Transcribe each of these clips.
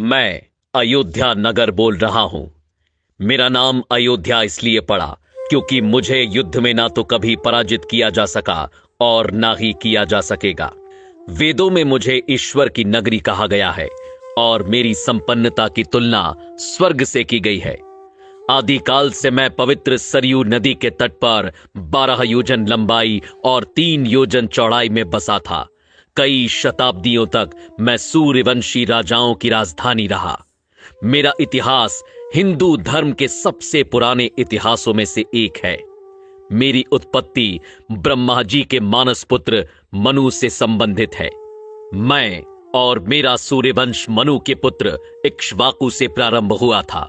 मैं अयोध्या नगर बोल रहा हूं। मेरा नाम अयोध्या इसलिए पड़ा क्योंकि मुझे युद्ध में ना तो कभी पराजित किया जा सका और ना ही किया जा सकेगा। वेदों में मुझे ईश्वर की नगरी कहा गया है और मेरी संपन्नता की तुलना स्वर्ग से की गई है। आदिकाल से मैं पवित्र सरयू नदी के तट पर 12 योजन लंबाई और 3 योजन चौड़ाई में बसा था। कई शताब्दियों तक मैं सूर्यवंशी राजाओं की राजधानी रहा। मेरा इतिहास हिंदू धर्म के सबसे पुराने इतिहासों में से एक है। मेरी उत्पत्ति ब्रह्मा जी के मानस पुत्र मनु से संबंधित है। मैं और मेरा सूर्यवंश मनु के पुत्र इक्ष्वाकु से प्रारंभ हुआ था।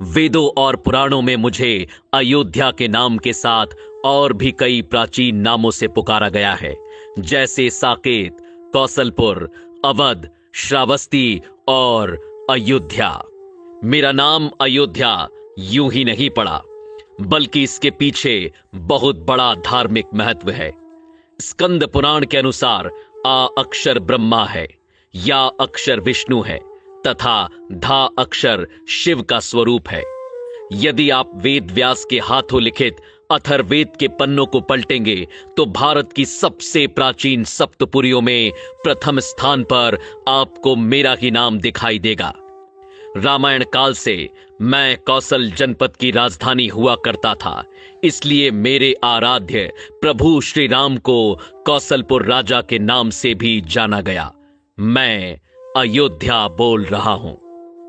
वेदों और पुराणों में मुझे अयोध्या के नाम के साथ और भी कई प्राचीन नामों से पुकारा गया है, जैसे साकेत, कौशलपुर, अवध, श्रावस्ती और अयोध्या। मेरा नाम अयोध्या यूं ही नहीं पड़ा, बल्कि इसके पीछे बहुत बड़ा धार्मिक महत्व है। स्कंद पुराण के अनुसार आ अक्षर ब्रह्मा है, या अक्षर विष्णु है तथा धा अक्षर शिव का स्वरूप है। यदि आप वेद व्यास के हाथों लिखित अथर्ववेद के पन्नों को पलटेंगे तो भारत की सबसे प्राचीन सप्तपुरियों में प्रथम स्थान पर आपको मेरा ही नाम दिखाई देगा। रामायण काल से मैं कौशल जनपद की राजधानी हुआ करता था, इसलिए मेरे आराध्य प्रभु श्री राम को कौशलपुर राजा के नाम से भी जाना गया। मैं अयोध्या बोल रहा हूं।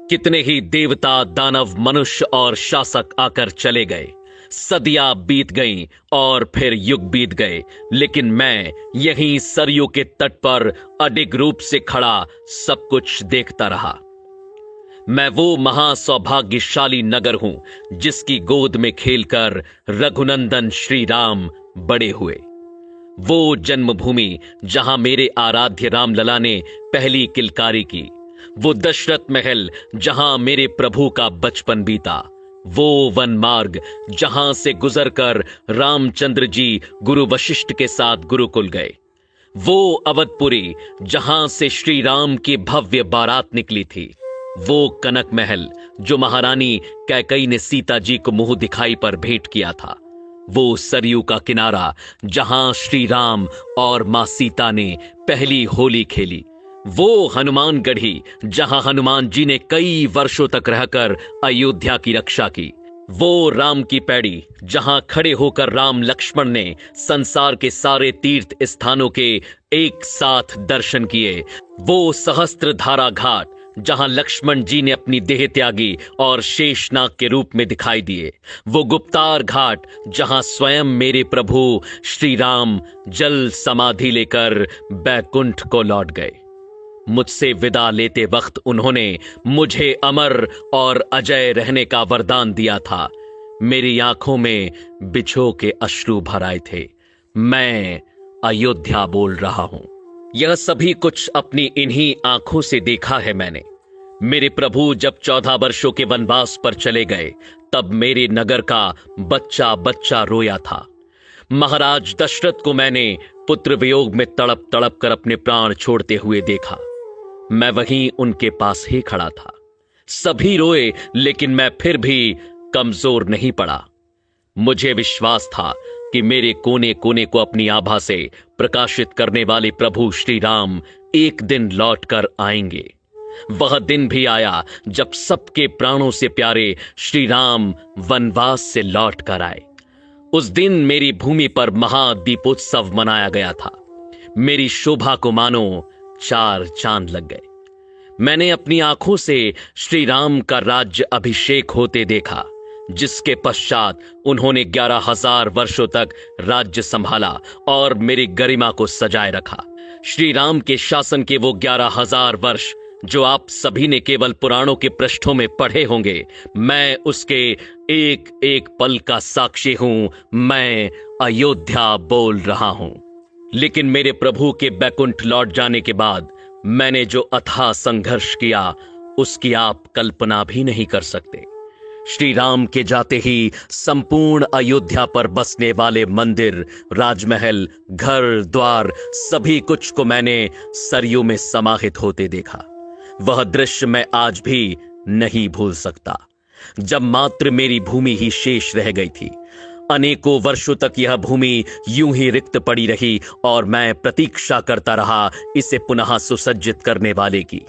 कितने ही देवता, दानव, मनुष्य और शासक आकर चले गए, सदियां बीत गईं और फिर युग बीत गए, लेकिन मैं यहीं सरयू के तट पर अडिग रूप से खड़ा सब कुछ देखता रहा। मैं वो महासौभाग्यशाली नगर हूं जिसकी गोद में खेलकर रघुनंदन श्री राम बड़े हुए। वो जन्मभूमि जहां मेरे आराध्य रामलला ने पहली किलकारी की, वो दशरथ महल जहां मेरे प्रभु का बचपन बीता, वो वन मार्ग जहां से गुजरकर रामचंद्र जी गुरु वशिष्ठ के साथ गुरुकुल गए, वो अवधपुरी जहां से श्री राम की भव्य बारात निकली थी, वो कनक महल जो महारानी कैकई ने सीता जी को मुंह दिखाई पर भेंट किया था, वो सरयू का किनारा जहां श्री राम और मां सीता ने पहली होली खेली, वो हनुमानगढ़ी जहां हनुमान जी ने कई वर्षों तक रहकर अयोध्या की रक्षा की, वो राम की पैड़ी जहां खड़े होकर राम लक्ष्मण ने संसार के सारे तीर्थ स्थानों के एक साथ दर्शन किए, वो सहस्त्रधारा घाट जहां लक्ष्मण जी ने अपनी देह त्यागी और शेषनाग के रूप में दिखाई दिए, वो गुप्तार घाट जहां स्वयं मेरे प्रभु श्री राम जल समाधि लेकर बैकुंठ को लौट गए। मुझसे विदा लेते वक्त उन्होंने मुझे अमर और अजय रहने का वरदान दिया था। मेरी आंखों में बिछो के अश्रु भर आए थे। मैं अयोध्या बोल रहा हूं। यह सभी कुछ अपनी इन्हीं आंखों से देखा है मैंने। मेरे प्रभु जब 14 वर्षों के वनवास पर चले गए, तब मेरे नगर का बच्चा बच्चा रोया था। महाराज दशरथ को मैंने पुत्र वियोग में तड़प तड़प कर अपने प्राण छोड़ते हुए देखा। मैं वहीं उनके पास ही खड़ा था। सभी रोए, लेकिन मैं फिर भी कमजोर नहीं पड़ा। मुझे विश्वास था कि मेरे कोने कोने को अपनी आभा से प्रकाशित करने वाले प्रभु श्री राम एक दिन लौट कर आएंगे। वह दिन भी आया जब सबके प्राणों से प्यारे श्री राम वनवास से लौट कर आए। उस दिन मेरी भूमि पर महादीपोत्सव मनाया गया था। मेरी शोभा को मानो 4 चांद लग गए। मैंने अपनी आंखों से श्री राम का राज्य अभिषेक होते देखा, जिसके पश्चात उन्होंने 11,000 वर्षों तक राज्य संभाला और मेरी गरिमा को सजाए रखा। श्री राम के शासन के वो 11,000 वर्ष जो आप सभी ने केवल पुराणों के पृष्ठों में पढ़े होंगे, मैं उसके एक एक पल का साक्षी हूं। मैं अयोध्या बोल रहा हूं। लेकिन मेरे प्रभु के बैकुंठ लौट जाने के बाद मैंने जो अथाह संघर्ष किया, उसकी आप कल्पना भी नहीं कर सकते। श्री राम के जाते ही संपूर्ण अयोध्या पर बसने वाले मंदिर, राजमहल, घर द्वार, सभी कुछ को मैंने सरयू में समाहित होते देखा। वह दृश्य मैं आज भी नहीं भूल सकता, जब मात्र मेरी भूमि ही शेष रह गई थी। अनेकों वर्षों तक यह भूमि यूं ही रिक्त पड़ी रही और मैं प्रतीक्षा करता रहा इसे पुनः सुसज्जित करने वाले की।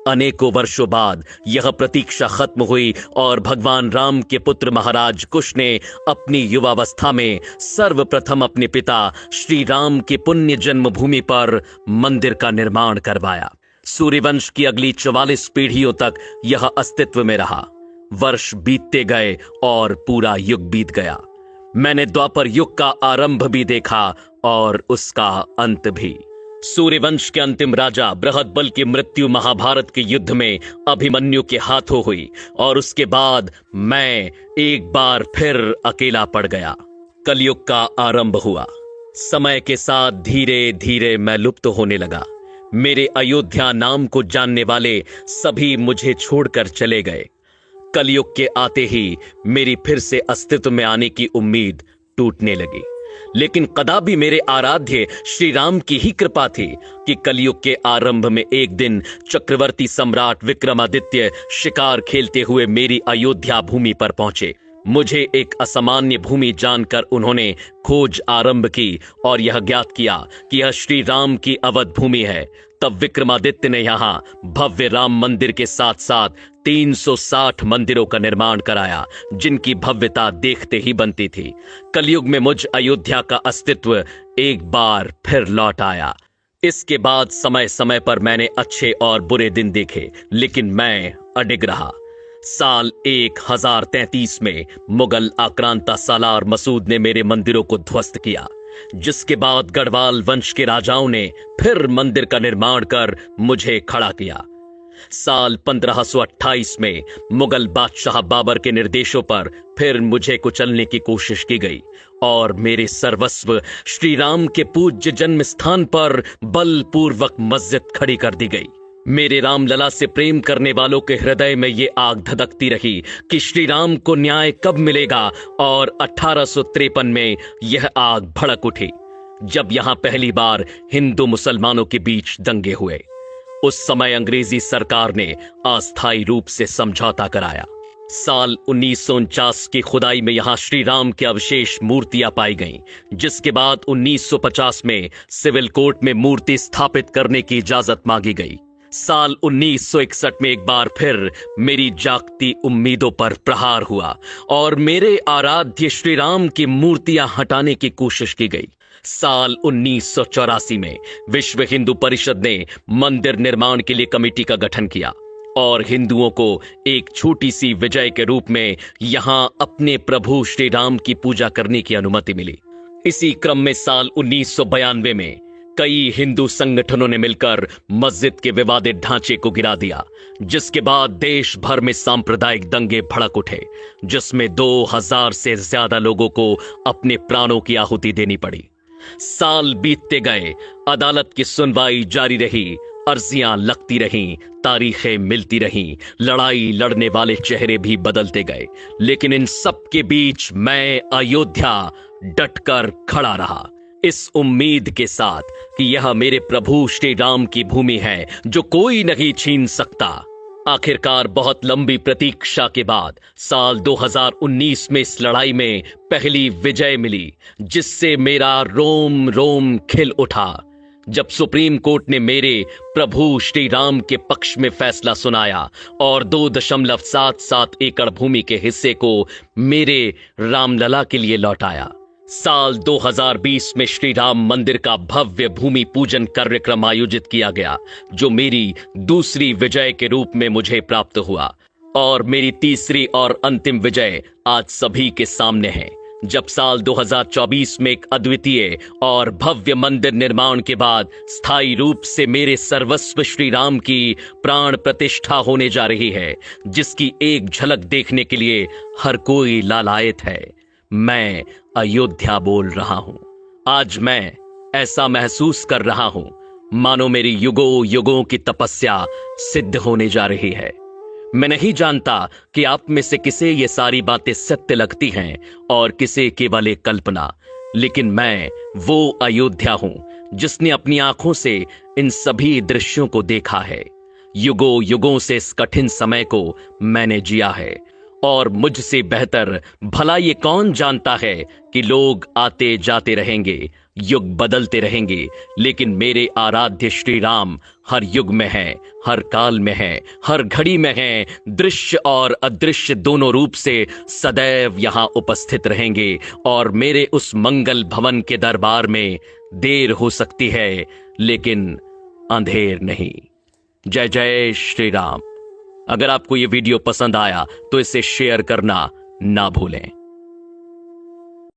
अनेकों वर्षों बाद यह प्रतीक्षा खत्म हुई और भगवान राम के पुत्र महाराज कुश ने अपनी युवावस्था में सर्वप्रथम अपने पिता श्री राम की पुण्य जन्मभूमि पर मंदिर का निर्माण करवाया। सूर्यवंश की अगली 44 पीढ़ियों तक यह अस्तित्व में रहा। वर्ष बीतते गए और पूरा युग बीत गया। मैंने द्वापर युग का आरंभ भी देखा और उसका अंत भी। सूर्यवंश के अंतिम राजा बृहदबल की मृत्यु महाभारत के युद्ध में अभिमन्यु के हाथों हुई और उसके बाद मैं एक बार फिर अकेला पड़ गया। कलयुग का आरंभ हुआ। समय के साथ धीरे धीरे मैं लुप्त होने लगा। मेरे अयोध्या नाम को जानने वाले सभी मुझे छोड़कर चले गए। कलयुग के आते ही मेरी फिर से अस्तित्व में आने की उम्मीद टूटने लगी। लेकिन कदापि मेरे आराध्य श्री राम की ही कृपा थी कि कलयुग के आरंभ में एक दिन चक्रवर्ती सम्राट विक्रमादित्य शिकार खेलते हुए मेरी अयोध्या भूमि पर पहुंचे। मुझे एक असामान्य भूमि जानकर उन्होंने खोज आरंभ की और यह ज्ञात किया कि यह श्री राम की अवध भूमि है। तब विक्रमादित्य ने यहाँ भव्य राम मंदिर के साथ साथ 360 मंदिरों का निर्माण कराया, जिनकी भव्यता देखते ही बनती थी। कलयुग में मुझ अयोध्या का अस्तित्व एक बार फिर लौट आया। इसके बाद समय समय पर मैंने अच्छे और बुरे दिन देखे, लेकिन मैं अडिग रहा। साल 1033 में मुगल आक्रांता सालार मसूद ने मेरे मंदिरों को ध्वस्त किया, जिसके बाद गढ़वाल वंश के राजाओं ने फिर मंदिर का निर्माण कर मुझे खड़ा किया। साल 1528 में मुगल बादशाह बाबर के निर्देशों पर फिर मुझे कुचलने की कोशिश की गई और मेरे सर्वस्व श्री राम के पूज्य जन्म स्थान पर बलपूर्वक मस्जिद खड़ी कर दी गई। मेरे रामलला से प्रेम करने वालों के हृदय में ये आग धधकती रही कि श्री राम को न्याय कब मिलेगा, और 1853 में यह आग भड़क उठी, जब यहां पहली बार हिंदू मुसलमानों के बीच दंगे हुए। उस समय अंग्रेजी सरकार ने अस्थायी रूप से समझौता कराया। साल 1949 की खुदाई में यहां श्री राम के अवशेष मूर्तियां पाई गईं, जिसके बाद 1950 में सिविल कोर्ट में मूर्ति स्थापित करने की इजाजत मांगी गई। साल 1961 में एक बार फिर मेरी जागती उम्मीदों पर प्रहार हुआ और मेरे आराध्य श्री राम की मूर्तियां हटाने की कोशिश की गई। साल 1984 में विश्व हिंदू परिषद ने मंदिर निर्माण के लिए कमेटी का गठन किया और हिंदुओं को एक छोटी सी विजय के रूप में यहां अपने प्रभु श्री राम की पूजा करने की अनुमति मिली। इसी क्रम में साल 1992 में कई हिंदू संगठनों ने मिलकर मस्जिद के विवादित ढांचे को गिरा दिया, जिसके बाद देश भर में सांप्रदायिक दंगे भड़क उठे, जिसमें 2000 से ज्यादा लोगों को अपने प्राणों की आहुति देनी पड़ी। साल बीतते गए, अदालत की सुनवाई जारी रही, अर्जियां लगती रहीं, तारीखें मिलती रहीं, लड़ाई लड़ने वाले चेहरे भी बदलते गए, लेकिन इन सब के बीच मैं अयोध्या डटकर खड़ा रहा, इस उम्मीद के साथ कि यह मेरे प्रभु श्री राम की भूमि है जो कोई नहीं छीन सकता। आखिरकार बहुत लंबी प्रतीक्षा के बाद साल 2019 में इस लड़ाई में पहली विजय मिली, जिससे मेरा रोम रोम खिल उठा, जब सुप्रीम कोर्ट ने मेरे प्रभु श्री राम के पक्ष में फैसला सुनाया और 2.77 एकड़ भूमि के हिस्से को मेरे रामलला के लिए लौटाया। साल 2020 में श्री राम मंदिर का भव्य भूमि पूजन कार्यक्रम आयोजित किया गया, जो मेरी दूसरी विजय के रूप में मुझे प्राप्त हुआ, और मेरी तीसरी और अंतिम विजय आज सभी के सामने है, जब साल 2024 में एक अद्वितीय और भव्य मंदिर निर्माण के बाद स्थायी रूप से मेरे सर्वस्व श्री राम की प्राण प्रतिष्ठा होने जा रही है, जिसकी एक झलक देखने के लिए हर कोई लालायित है। मैं अयोध्या बोल रहा हूं। आज मैं ऐसा महसूस कर रहा हूं मानो मेरी युगों युगों की तपस्या सिद्ध होने जा रही है। मैं नहीं जानता कि आप में से किसे ये सारी बातें सत्य लगती हैं और किसे केवल एक कल्पना, लेकिन मैं वो अयोध्या हूं जिसने अपनी आंखों से इन सभी दृश्यों को देखा है। युगों युगों से इस कठिन समय को मैंने जिया है, और मुझसे बेहतर भला ये कौन जानता है कि लोग आते जाते रहेंगे, युग बदलते रहेंगे, लेकिन मेरे आराध्य श्री राम हर युग में है, हर काल में है, हर घड़ी में है, दृश्य और अदृश्य दोनों रूप से सदैव यहां उपस्थित रहेंगे। और मेरे उस मंगल भवन के दरबार में देर हो सकती है, लेकिन अंधेर नहीं। जय जय श्री राम। अगर आपको यह वीडियो पसंद आया तो इसे शेयर करना ना भूलें।